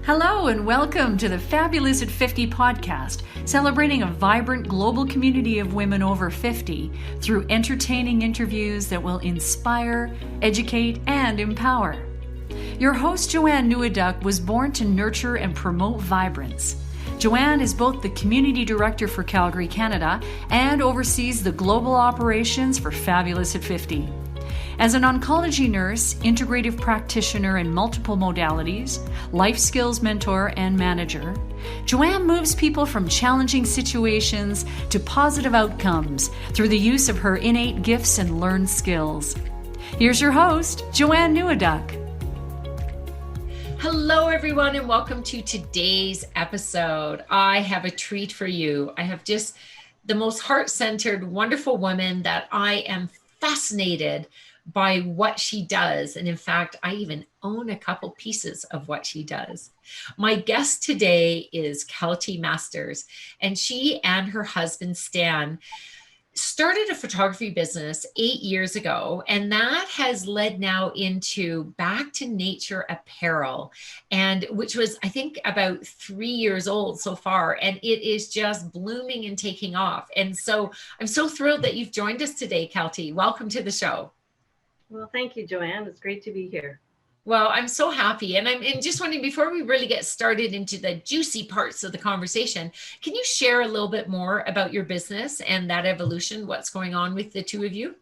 Hello and welcome to the Fabulous at 50 podcast, celebrating a vibrant global community of women over 50 through entertaining interviews that will inspire, educate, and empower. Your host, Joanne Neweduk, was born to nurture and promote vibrance. Joanne is both the Community Director for Calgary, Canada, and oversees the global operations for Fabulous at 50. As an oncology nurse, integrative practitioner in multiple modalities, life skills mentor, and manager, Joanne moves people from challenging situations to positive outcomes through the use of her innate gifts and learned skills. Here's your host, Joanne Neweduk. Hello, everyone, and welcome to today's episode. I have a treat for you. I have just the most heart-centered, wonderful woman that I am fascinated by what she does. And in fact, I even own a couple pieces of what she does. My guest today is Keltie Masters, and she and her husband, Stan, started a photography business 8 years ago, and that has led now into Back to Nature Apparel, and which was, I think, about 3 years old so far, and it is just blooming and taking off. And so I'm so thrilled that you've joined us today, Keltie. Welcome to the show. Well, thank you, Joanne. It's great to be here. Well, I'm so happy. And I'm just wondering, before we really get started into the juicy parts of the conversation, can you share a little bit more about your business and that evolution, what's going on with the two of you?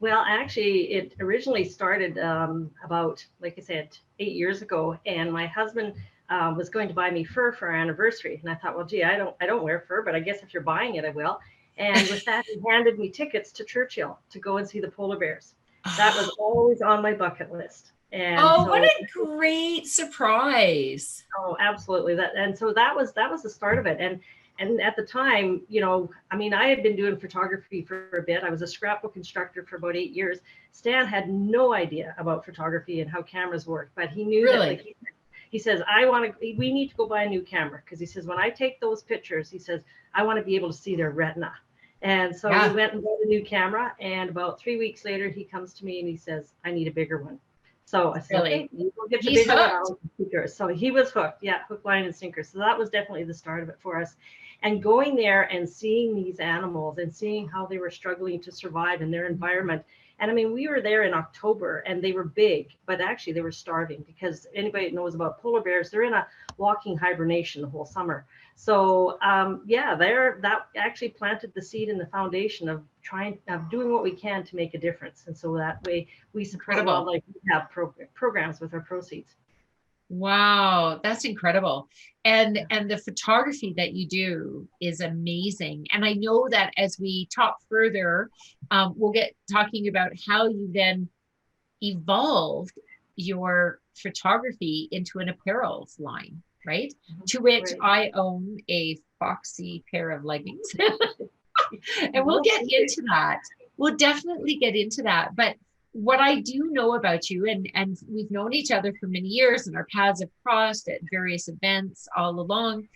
Well, actually, it originally started about, like I said, 8 years ago. And my husband was going to buy me fur for our anniversary. And I thought, well, gee, I don't wear fur, but I guess if you're buying it, I will. And with that, he handed me tickets to Churchill to go and see the polar bears. That was always on my bucket list. And what a great surprise. Oh, absolutely. So that was the start of it. And at the time, I had been doing photography for a bit. I was a scrapbook instructor for about 8 years. Stan had no idea about photography and how cameras work, but he knew that he says, we need to go buy a new camera, because he says, when I take those pictures, he says, I want to be able to see their retina. And so we went and bought a new camera, and about 3 weeks later, he comes to me and he says, I need a bigger one. So I said, okay, we'll get the bigger one. So he was hooked. Yeah, hook, line, and sinker. So that was definitely the start of it for us. And going there and seeing these animals and seeing how they were struggling to survive in their environment. And I mean, we were there in October and they were big, but actually they were starving, because anybody that knows about polar bears, they're in a walking hibernation the whole summer. So that actually planted the seed in the foundation of doing what we can to make a difference. And so that way we support wildlife rehab programs with our proceeds. Wow, that's incredible. And the photography that you do is amazing. And I know that as we talk further, we'll get talking about how you then evolved your photography into an apparel line, right? To which I own a foxy pair of leggings. And we'll get into that. We'll definitely get into that. But what I do know about you, and we've known each other for many years, and our paths have crossed at various events all along.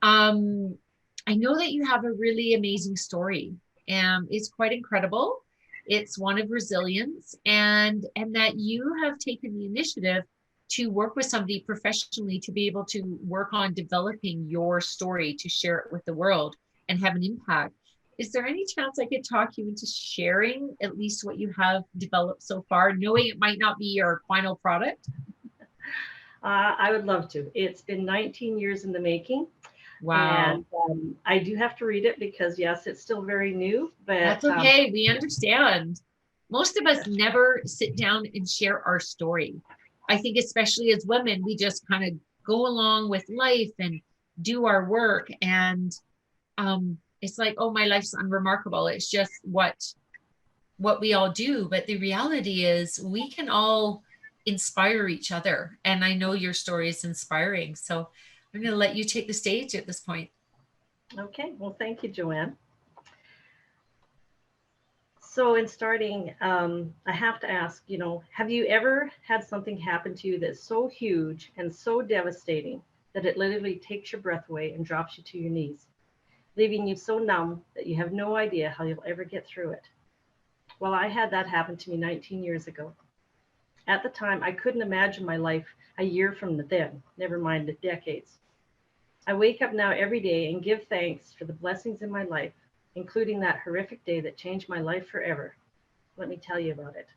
I know that you have a really amazing story. It's quite incredible. It's one of resilience, and that you have taken the initiative to work with somebody professionally to be able to work on developing your story, to share it with the world and have an impact. Is there any chance I could talk you into sharing at least what you have developed so far, knowing it might not be your final product? I would love to. It's been 19 years in the making. Wow. And I do have to read it because, yes, it's still very new. But that's okay. We understand. Most of us never sit down and share our story. I think especially as women, we just kind of go along with life and do our work. And it's like, oh, my life's unremarkable. It's just what we all do. But the reality is we can all inspire each other. And I know your story is inspiring. So I'm going to let you take the stage at this point. Okay. Well, thank you, Joanne. So in starting, I have to ask, have you ever had something happen to you that's so huge and so devastating that it literally takes your breath away and drops you to your knees, leaving you so numb that you have no idea how you'll ever get through it? Well, I had that happen to me 19 years ago. At the time, I couldn't imagine my life a year from then, never mind the decades. I wake up now every day and give thanks for the blessings in my life, including that horrific day that changed my life forever. Let me tell you about it.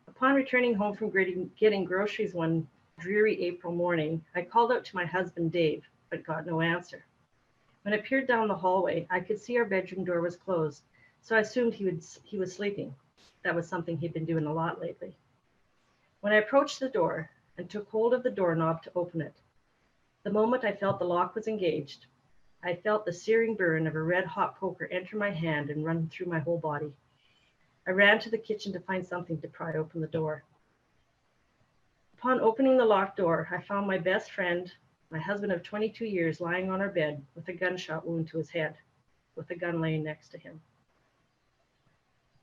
Upon returning home from getting groceries one dreary April morning, I called out to my husband Dave, but got no answer. When I peered down the hallway, I could see our bedroom door was closed, so I assumed he was sleeping. That was something he'd been doing a lot lately. When I approached the door and took hold of the doorknob to open it, the moment I felt the lock was engaged, I felt the searing burn of a red-hot poker enter my hand and run through my whole body. I ran to the kitchen to find something to pry open the door. Upon opening the locked door, I found my best friend, my husband of 22 years, lying on our bed with a gunshot wound to his head, with a gun laying next to him.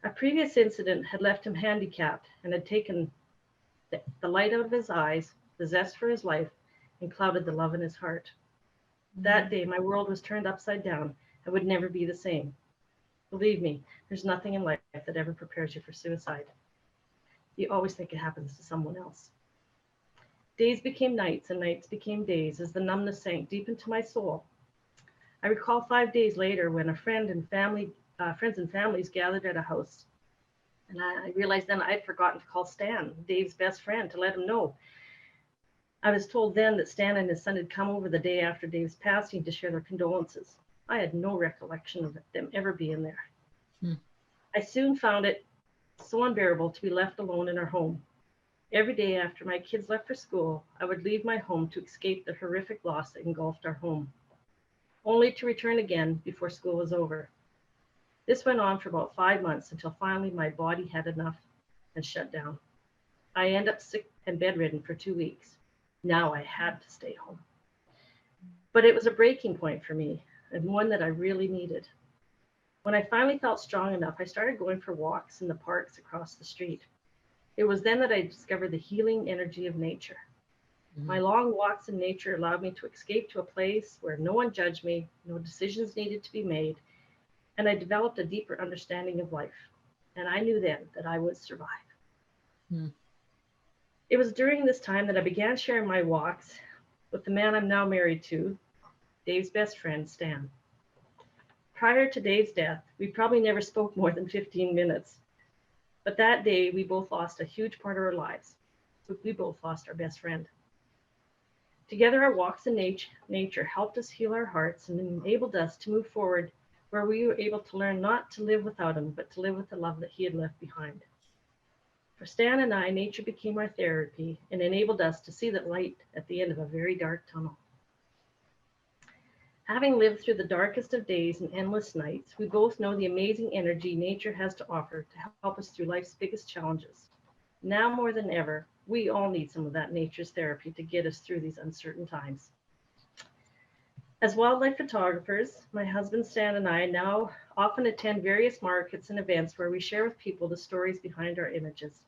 A previous incident had left him handicapped and had taken the light out of his eyes, the zest for his life, and clouded the love in his heart. That day, my world was turned upside down and would never be the same. Believe me, there's nothing in life that ever prepares you for suicide. You always think it happens to someone else. Days became nights and nights became days as the numbness sank deep into my soul. I recall 5 days later when friends and families gathered at a house. And I realized then I'd forgotten to call Stan, Dave's best friend, to let him know. I was told then that Stan and his son had come over the day after Dave's passing to share their condolences. I had no recollection of them ever being there. I soon found it so unbearable to be left alone in our home. Every day after my kids left for school, I would leave my home to escape the horrific loss that engulfed our home, only to return again before school was over. This went on for about 5 months until finally my body had enough and shut down. I ended up sick and bedridden for 2 weeks. Now I had to stay home. But it was a breaking point for me, and one that I really needed. When I finally felt strong enough, I started going for walks in the parks across the street. It was then that I discovered the healing energy of nature. My long walks in nature allowed me to escape to a place where no one judged me, no decisions needed to be made, and I developed a deeper understanding of life. And I knew then that I would survive. It was during this time that I began sharing my walks with the man I'm now married to, Dave's best friend, Stan. Prior to Dave's death, we probably never spoke more than 15 minutes. But that day, we both lost a huge part of our lives. We both lost our best friend. Together, our walks in nature helped us heal our hearts and enabled us to move forward, where we were able to learn not to live without him, but to live with the love that he had left behind. For Stan and I, nature became our therapy and enabled us to see the light at the end of a very dark tunnel. Having lived through the darkest of days and endless nights, we both know the amazing energy nature has to offer to help us through life's biggest challenges. Now more than ever, we all need some of that nature's therapy to get us through these uncertain times. As wildlife photographers, my husband Stan and I now often attend various markets and events where we share with people the stories behind our images.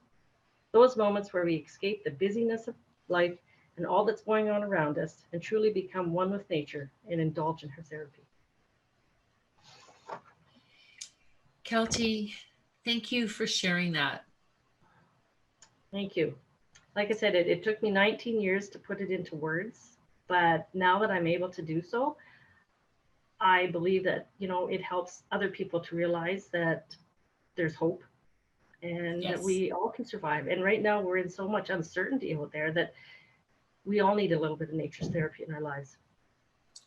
Those moments where we escape the busyness of life and all that's going on around us and truly become one with nature and indulge in her therapy. Keltie, thank you for sharing that. Thank you. Like I said, it took me 19 years to put it into words, but now that I'm able to do so, I believe that, it helps other people to realize that there's hope and that we all can survive. And right now we're in so much uncertainty out there that we all need a little bit of nature's therapy in our lives.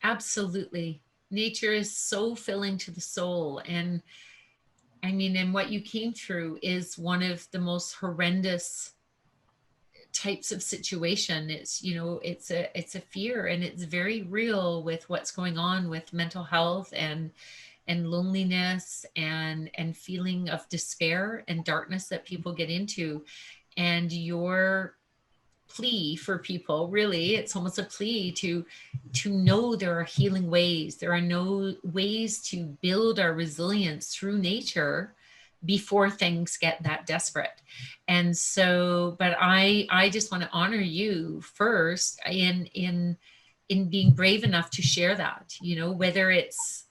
Absolutely. Nature is so filling to the soul. And and what you came through is one of the most horrendous types of situation. It's a fear, and it's very real with what's going on with mental health and loneliness and feeling of despair and darkness that people get into. And your plea for people, really, it's almost a plea to know there are healing ways. There are no ways to build our resilience through nature before things get that desperate. And so, but I just want to honor you first in being brave enough to share that, whether it's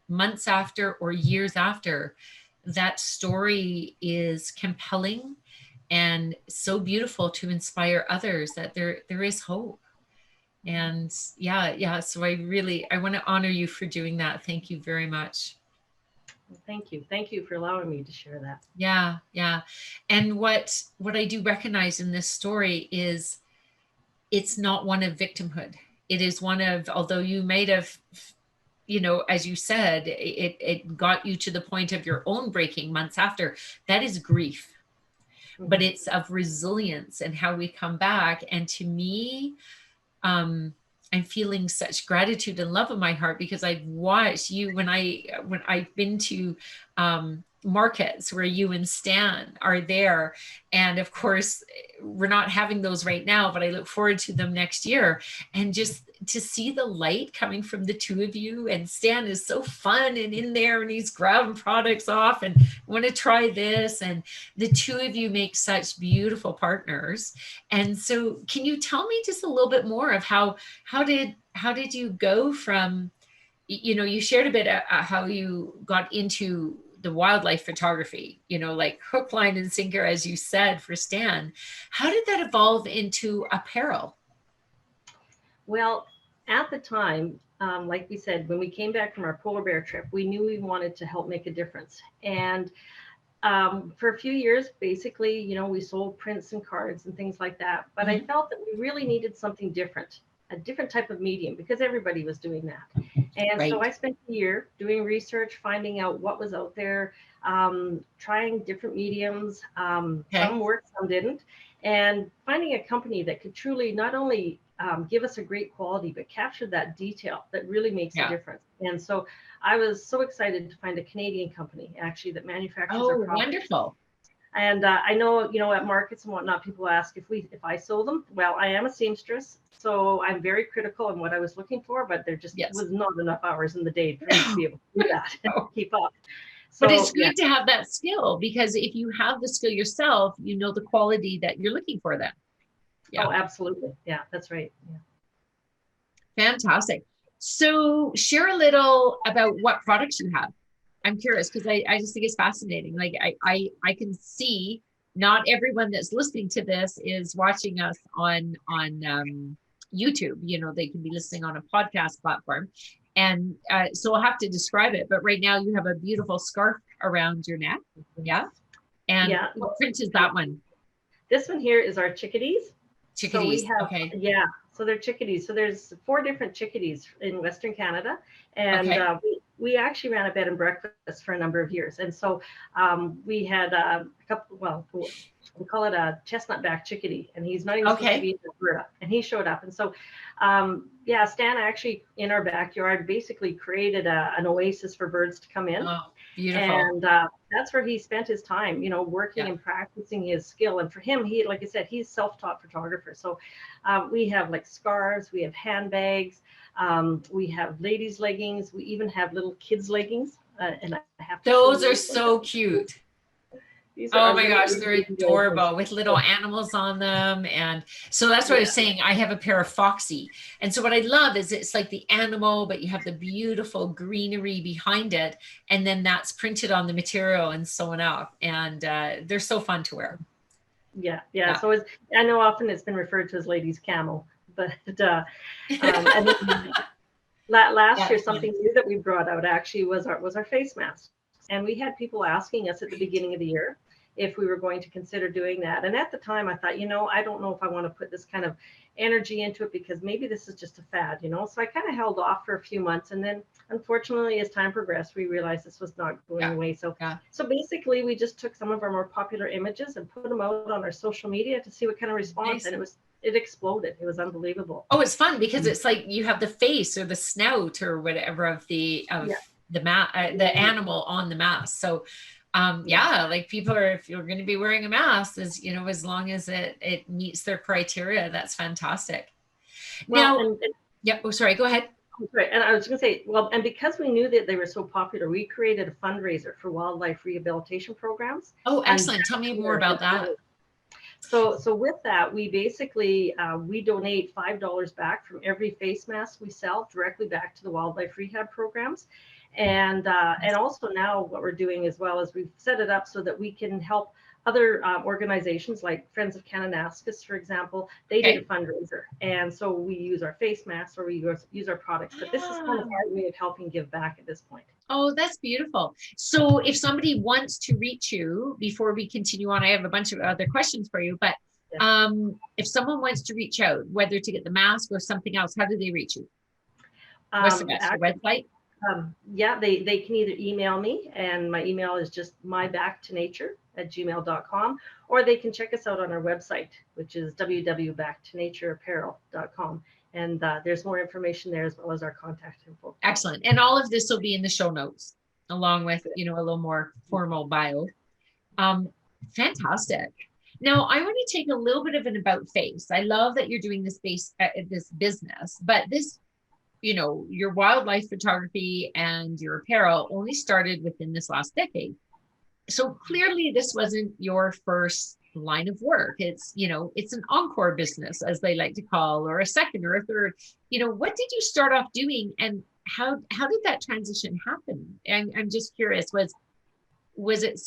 months after or years after. That story is compelling, and so beautiful to inspire others that there is hope. And yeah, so I want to honor you for doing that. Thank you very much. Well, thank you for allowing me to share that. Yeah. And what I do recognize in this story is it's not one of victimhood. It is one of, although you might have, as you said, it got you to the point of your own breaking months after. That is grief. But it's of resilience and how we come back. And to me, I'm feeling such gratitude and love in my heart because I've watched you when I've been to markets where you and Stan are there. And of course, we're not having those right now, but I look forward to them next year. And just to see the light coming from the two of you, and Stan is so fun and in there and he's grabbing products off and want to try this. And the two of you make such beautiful partners. And so can you tell me just a little bit more of how did you go from, you shared a bit how you got into the wildlife photography, like hook, line, and sinker, as you said, for Stan. How did that evolve into apparel? Well, at the time, like we said, when we came back from our polar bear trip, we knew we wanted to help make a difference. And for a few years, basically, we sold prints and cards and things like that. But I felt that we really needed something different, a different type of medium, because everybody was doing that. And so I spent a year doing research, finding out what was out there, trying different mediums. Some worked, some didn't. And finding a company that could truly not only give us a great quality, but capture that detail that really makes a difference. And so I was so excited to find a Canadian company actually that manufactures our products. Wonderful. And I know, at markets and whatnot, people ask if I sold them. Well, I am a seamstress, so I'm very critical in what I was looking for, but there just was not enough hours in the day for me to be able to do that and keep up. So, but it's good to have that skill, because if you have the skill yourself, you know the quality that you're looking for then. Oh, absolutely. Yeah, that's right. Yeah. Fantastic. So share a little about what products you have. I'm curious because I just think it's fascinating. Like I can see not everyone that's listening to this is watching us on YouTube. They can be listening on a podcast platform. And so I'll have to describe it. But right now you have a beautiful scarf around your neck. Yeah. And what print is that one? This one here is our chickadees. Chickadees. So we have, okay. Yeah. So they're chickadees. So there's 4 different chickadees in Western Canada. And we actually ran a bed and breakfast for a number of years. And so we had a couple, we call it a chestnut-back chickadee. And he's not even supposed to be in Alberta. And he showed up. And so, Stan actually in our backyard basically created an oasis for birds to come in. Oh, beautiful. And that's where he spent his time, working and practicing his skill. And for him, like I said, he's self-taught photographer. So we have like scarves, we have handbags, we have ladies' leggings, we even have little kids' leggings. And I have to those are so cute. Oh my gosh, they're adorable with little animals on them. And so that's what I was saying. I have a pair of Foxy. And so what I love is it's like the animal, but you have the beautiful greenery behind it. And then that's printed on the material and sewn up. And they're so fun to wear. Yeah. So I know often it's been referred to as ladies' camel, but last year, something new that we brought out actually was our face mask. And we had people asking us at the beginning of the year if we were going to consider doing that. And at the time I thought, I don't know if I want to put this kind of energy into it because maybe this is just a fad, So I kind of held off for a few months. And then unfortunately, as time progressed, we realized this was not going away. So basically we just took some of our more popular images and put them out on our social media to see what kind of response. And it exploded. It was unbelievable. Oh, it's fun because it's like you have the face or the snout or whatever of the animal on the mask. So like people are, if you're going to be wearing a mask, as long as it meets their criteria, that's fantastic. Sorry, go ahead. Right. And I was going to say, and because we knew that they were so popular, we created a fundraiser for wildlife rehabilitation programs. Oh, excellent. Tell me more about that. So with that, we basically, we donate $5 back from every face mask we sell directly back to the wildlife rehab programs. And also now what we're doing as well is we've set it up so that we can help other organizations like Friends of Kananaskis, for example, they did a fundraiser. And so we use our face masks or we use our products. But this is kind of our way of helping give back at this point. Oh, that's beautiful. So if somebody wants to reach you, before we continue on, I have a bunch of other questions for you. But if someone wants to reach out, whether to get the mask or something else, how do they reach you? What's the best? Your website? They can either email me, and my email is just mybacktinature@gmail.com, or they can check us out on our website, which is www.backtonatureapparel.com. And there's more information there as well as our contact info. Excellent. And all of this will be in the show notes, along with, a little more formal bio. Fantastic. Now, I want to take a little bit of an about face. I love that you're doing this business, but this, your wildlife photography and your apparel only started within this last decade. So clearly this wasn't your first line of work. It's an encore business, as they like to call, or a second or a third. What did you start off doing, and how did that transition happen? And I'm just curious, was it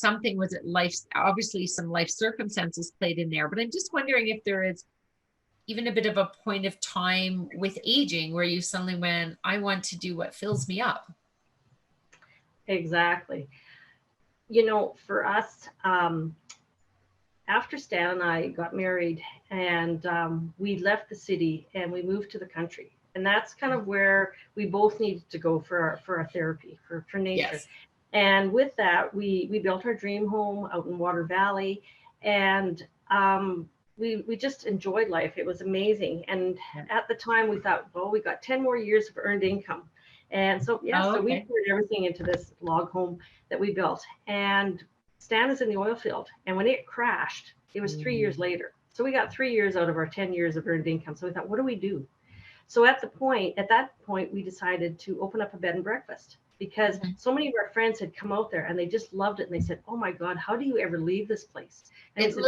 life? Obviously some life circumstances played in there, but I'm just wondering if there is even a bit of a point of time with aging where you suddenly went, I want to do what fills me up. Exactly. For us, after Stan and I got married, and we left the city and we moved to the country. And that's kind of where we both needed to go for our therapy, for nature. Yes. And with that, we built our dream home out in Water Valley, and we just enjoyed life. It was amazing. And at the time we thought, well, we got 10 more years of earned income. And so, so we poured everything into this log home that we built. And Stan is in the oil field. And when it crashed, it was 3 years later. So we got 3 years out of our 10 years of earned income. So we thought, what do we do? So at that point, we decided to open up a bed and breakfast, because so many of our friends had come out there and they just loved it. And they said, oh my God, how do you ever leave this place? And it was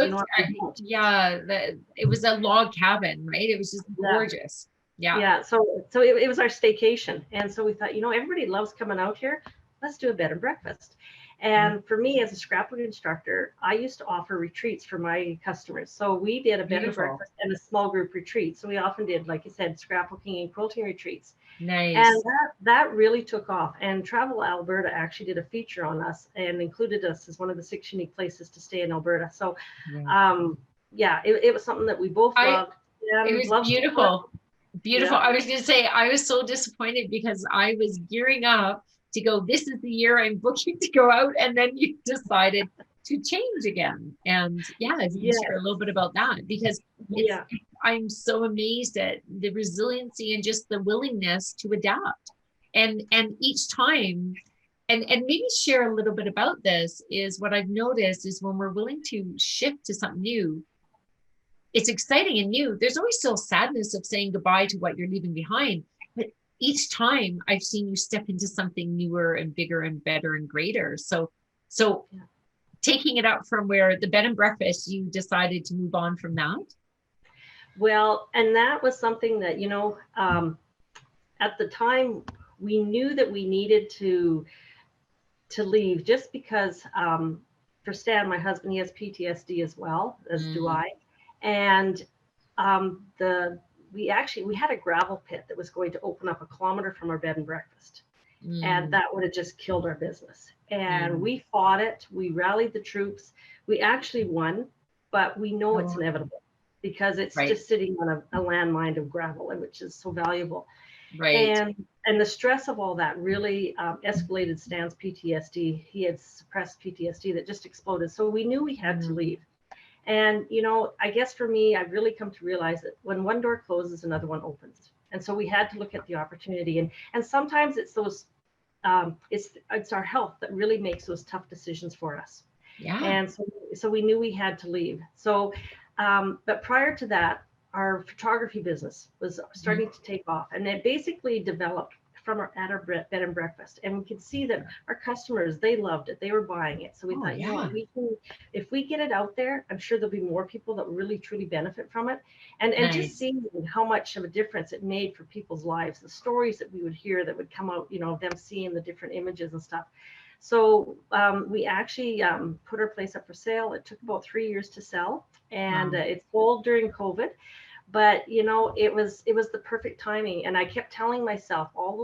a log cabin, right? It was just gorgeous. Yeah. So it was our staycation. And so we thought, everybody loves coming out here. Let's do a bed and breakfast. And for me, as a scrapbook instructor, I used to offer retreats for my customers. So we did a bed and breakfast and a small group retreat. So we often did, like you said, scrapbooking and quilting retreats. Nice. And that really took off. And Travel Alberta actually did a feature on us and included us as one of the 6 unique places to stay in Alberta. So, it was something that we both loved. It was beautiful. Beautiful. Yeah. I was going to say, I was so disappointed because I was gearing up to go, this is the year I'm booking to go out. And then you decided to change again. And if you can share a little bit about that, because I'm so amazed at the resiliency and just the willingness to adapt. And each time, and maybe share a little bit about this, is what I've noticed is when we're willing to shift to something new, it's exciting and new. There's always still sadness of saying goodbye to what you're leaving behind. But each time I've seen you step into something newer and bigger and better and greater. So taking it up from where the bed and breakfast, you decided to move on from that? Well, and that was something that, at the time we knew that we needed to leave, just because for Stan, my husband, he has PTSD as well, as do I. And we had a gravel pit that was going to open up 1 kilometer from our bed and breakfast. And that would have just killed our business. And we fought it. We rallied the troops. We actually won, but we know it's inevitable, because it's just sitting on a landmine of gravel, which is so valuable. Right. And the stress of all that really escalated Stan's PTSD. He had suppressed PTSD that just exploded. So we knew we had to leave. And, I guess for me, I've really come to realize that when one door closes, another one opens. And so we had to look at the opportunity. And sometimes it's those, it's our health that really makes those tough decisions for us. Yeah. And so we knew we had to leave. So, but prior to that, our photography business was starting to take off. And it basically developed from our bed and breakfast. And we could see that our customers, they loved it. They were buying it. So we thought, if we get it out there, I'm sure there'll be more people that really truly benefit from it. And just seeing how much of a difference it made for people's lives, the stories that we would hear that would come out, them seeing the different images and stuff. So we actually put our place up for sale. It took about 3 years to sell, and it sold during COVID. But you know, it was the perfect timing. And I kept telling myself all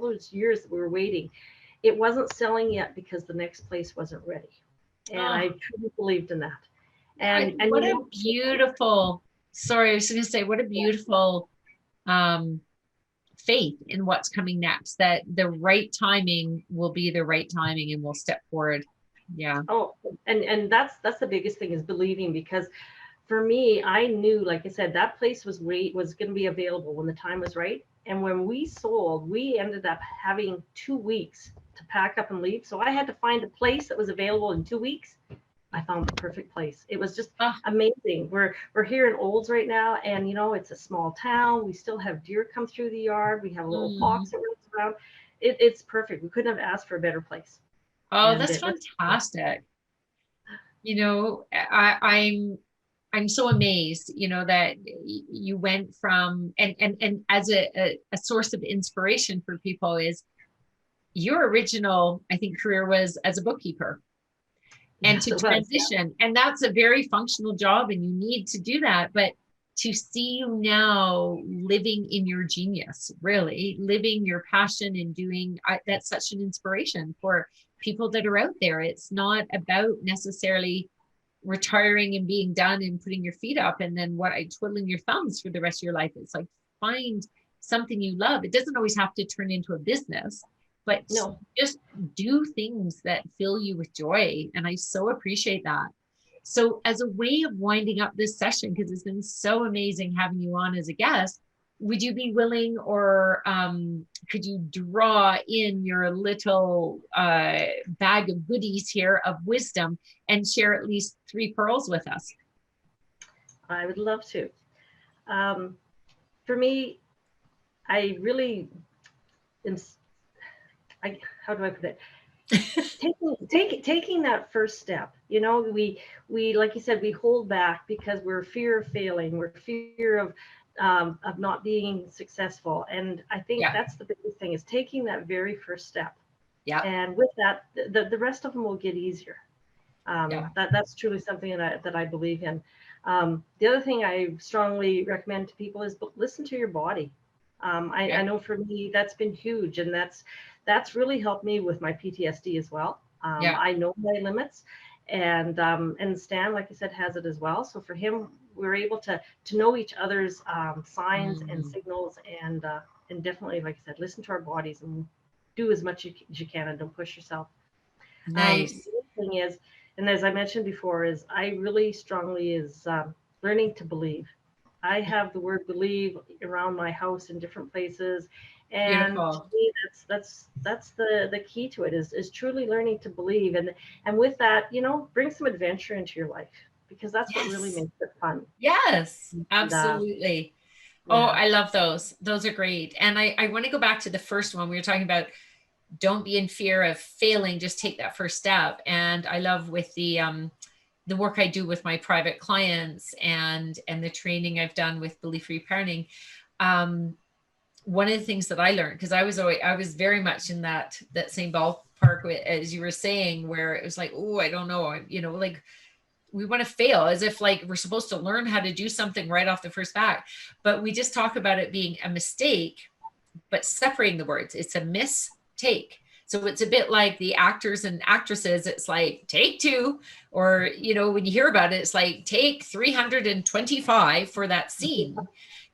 those years that we were waiting, it wasn't selling yet because the next place wasn't ready. And I truly believed in that. And what a beautiful, sorry, I was going to say, what a beautiful faith in what's coming next, that the right timing will be the right timing and we'll step forward. Yeah. Oh, and that's the biggest thing, is believing, because for me, I knew, like I said, that place was going to be available when the time was right. And when we sold, we ended up having 2 weeks to pack up and leave. So I had to find a place that was available in 2 weeks. I found the perfect place. It was just amazing. We're here in Olds right now, and you know, it's a small town. We still have deer come through the yard. We have a little fox that runs around. It's perfect. We couldn't have asked for a better place. Oh, and that's fantastic. You know, I'm so amazed, you know, that you went from, and as a source of inspiration for people, is your original, I think, career was as a bookkeeper. And to transition, and that's a very functional job, and you need to do that. But to see you now living in your genius, really living your passion and doing, that's such an inspiration for people that are out there. It's not about necessarily retiring and being done and putting your feet up and then twiddling your thumbs for the rest of your life. It's like, find something you love. It doesn't always have to turn into a business, but just do things that fill you with joy. And I so appreciate that. So as a way of winding up this session, because it's been so amazing having you on as a guest, would you be willing, or could you draw in your little bag of goodies here of wisdom and share at least 3 pearls with us? I would love to. For me, I really am, how do I put it? Taking that first step. You know, we like you said, we hold back because we're fear of failing, we're fear of not being successful. And I think that's the biggest thing, is taking that very first step. Yeah. And with that, the rest of them will get easier. That's truly something that I believe in. The other thing I strongly recommend to people is listen to your body. I know for me, that's been huge. And that's really helped me with my PTSD as well. I know my limits, and Stan, like I said, has it as well. So for him, we're able to know each other's signs and signals, and definitely, like I said, listen to our bodies and do as much as you can, and don't push yourself. Nice. The other thing is, and as I mentioned before, is I really strongly is learning to believe. I have the word believe around my house in different places. And to me, that's the key to it, is truly learning to believe. And with that, you know, bring some adventure into your life, because that's what really makes it fun. Yes, absolutely. Oh, I love those. Those are great. And I want to go back to the first one. We were talking about, don't be in fear of failing, just take that first step. And I love with the work I do with my private clients and the training I've done with belief reparenting. One of the things that I learned, because I was very much in that same ballpark as you were saying, where it was like, oh, I don't know, you know, like we want to fail, as if like we're supposed to learn how to do something right off the first bat. But we just talk about it being a mistake, but separating the words. It's a mistake. So it's a bit like the actors and actresses. It's like take 2, or, you know, when you hear about it, it's like take 325 for that scene.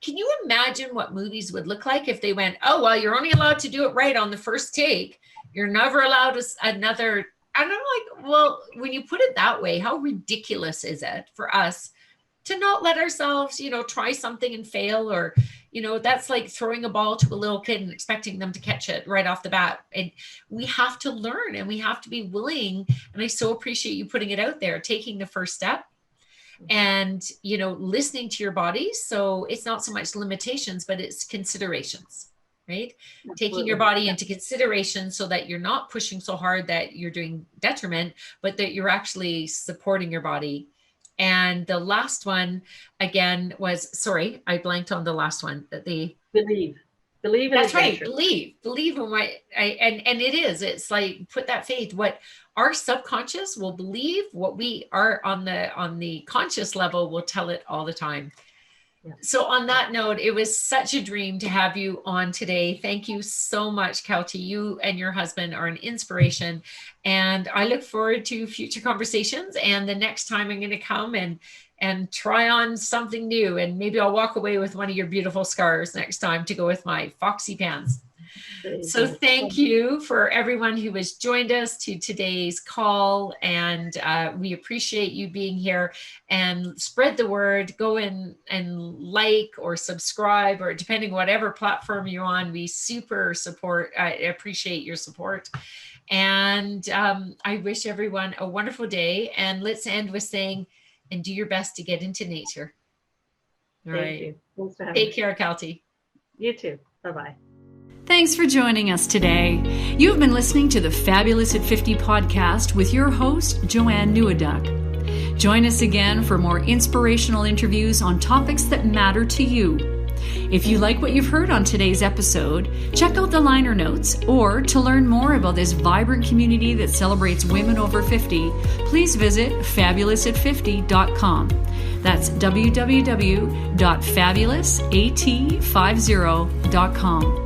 Can you imagine what movies would look like if they went, oh, well, you're only allowed to do it right on the first take. You're never allowed another. And I'm like, well, when you put it that way, how ridiculous is it for us to not let ourselves, you know, try something and fail? Or, you know, that's like throwing a ball to a little kid and expecting them to catch it right off the bat. And we have to learn, and we have to be willing. And I so appreciate you putting it out there, taking the first step. And, you know, listening to your body. So it's not so much limitations, but it's considerations, right? Absolutely. Taking your body into consideration so that you're not pushing so hard that you're doing detriment, but that you're actually supporting your body. And the last one again was, sorry, I blanked on the last one, that they believe. Believe in That's right. adventure. Believe in what and it is. It's like put that faith. What our subconscious will believe, what we are on the conscious level will tell it all the time. Yeah. So on that note, it was such a dream to have you on today. Thank you so much, Keltie. You and your husband are an inspiration, and I look forward to future conversations. And the next time I'm going to come and try on something new, and maybe I'll walk away with one of your beautiful scarves next time to go with my foxy pants. So thank you for everyone who has joined us to today's call, and we appreciate you being here. And spread the word. Go in and like or subscribe, or depending whatever platform you're on. We super support. I appreciate your support. And I wish everyone a wonderful day. And let's end with saying, and do your best to get into nature. All right. You. Thanks for having Take me. care, Keltie. You too. Bye-bye. Thanks for joining us today. You have been listening to the Fabulous at 50 podcast with your host, Joanne Neweduk. Join us again for more inspirational interviews on topics that matter to you. If you like what you've heard on today's episode, check out the liner notes, or to learn more about this vibrant community that celebrates women over 50, please visit fabulousat50.com. That's www.fabulousat50.com.